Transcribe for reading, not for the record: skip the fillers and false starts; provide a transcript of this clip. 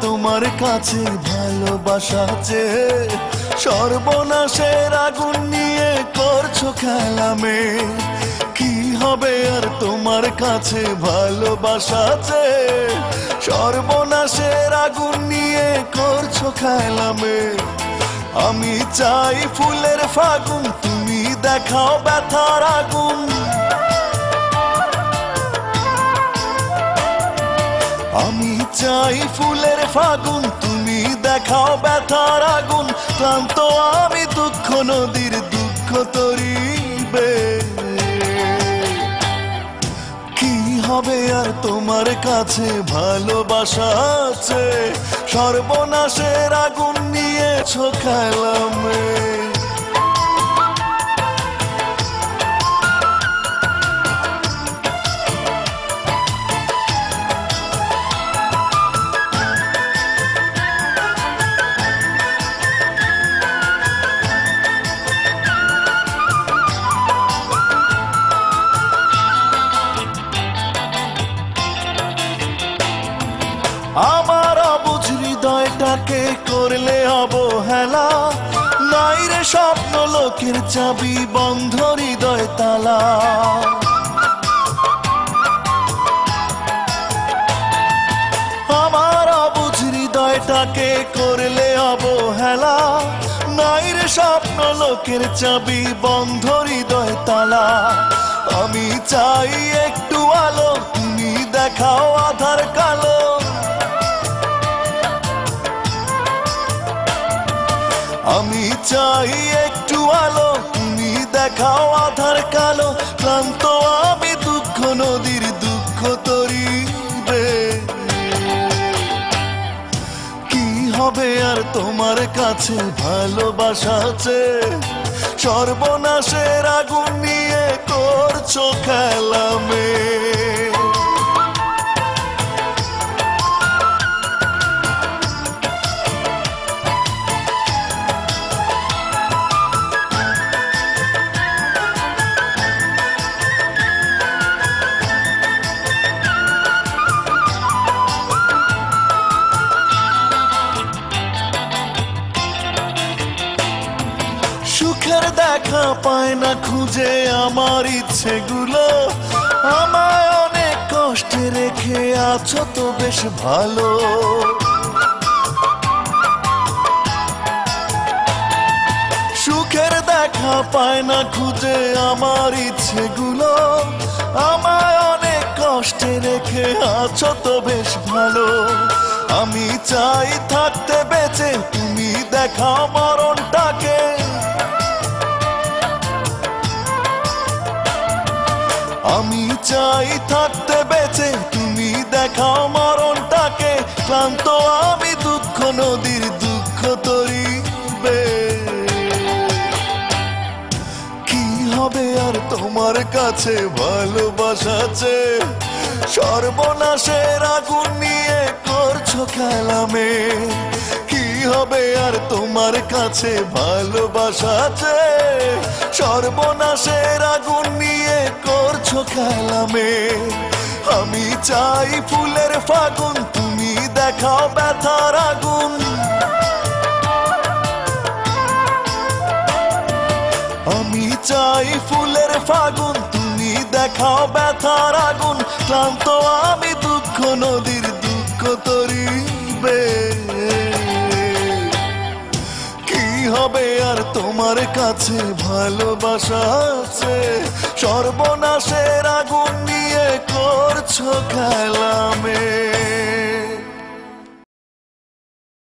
তোমার কাছে ভালোবাসা চেয়ে সর্বনাশের আগুন নিয়ে করছো খেলা মেয়ে কি হবে আর তোমার কাছে ভালোবাসা চেয়ে সর্বনাশের আগুন নিয়ে করছো খেলা মেয়ে আমি চাই ফুলের ফাগুন তুমি দেখাও ব্যথার আগুন আমি চাই ফুলের ফাগুন তুমি দেখাও ব্যথার আগুন ক্লান্ত আমি দুঃখ নদীর দুঃখ তরিবে কি হবে আর তোমার কাছে ভালোবাসা আছে সর্বনাশের আগুন নিয়েছো খেলা মেয়ে আমার অবুঝ হৃদয়টাকে করলে অবহেলা নাই রে স্বপ্ন লোকের চাবি বন্ধ হৃদয় তালা আমার অবুঝ হৃদয়টাকে করলে অবহেলা নাই রে স্বপ্ন লোকের চাবি বন্ধ হৃদয় তালা আমি চাই একটু আলো তুমি দেখাও আধার কালো আমি চাই একটু আলো তুমি দেখাও আধার কালো ক্লান্ত আমি দুঃখ নদীর দুঃখ তরিবে কি হবে আর তোমার কাছে ভালোবাসা আছে সর্বনাশের আগুন নিয়ে করছো খেলা মেয়ে সুখের দেখা পায় না খুঁজে আমার ইচ্ছেগুলো আমায় অনেক কষ্টে রেখে আছো তো বেশ ভালো সুখের দেখা পায় না খুঁজে আমার ইচ্ছেগুলো আমায় অনেক কষ্টে রেখে আছো তো বেশ ভালো আমি চাই থাকতে বেঁচে তুমি দেখাও মরণটাকে আমি চাই থাকতে বেঁচে তুমি দেখাও মরণটাকে ক্লান্ত আমি দুঃখ নদীর দুঃখ তরিবে কি হবে আর তোমার কাছে ভালোবাসা আছে সর্বনাশের আগুন নিয়ে করছো খেলা মেয়ে কি হবে আর তোমার কাছে ভালোবাসা আছে সর্বনাশের আগুন নিয়ে করছো খেলা মেয়ে আমি চাই ফুলের ফাগুন তুমি দেখাও ব্যথার আগুন আমি চাই ফুলের ফাগুন তুমি দেখাও ব্যথার আগুন ক্লান্ত আমি দুঃখ নদীর দুঃখ তরিবে কি হবে আর তোমার কাছে ভালোবাসা আছে সর্বনাশের আগুন নিয়ে করছো খেলা মেয়ে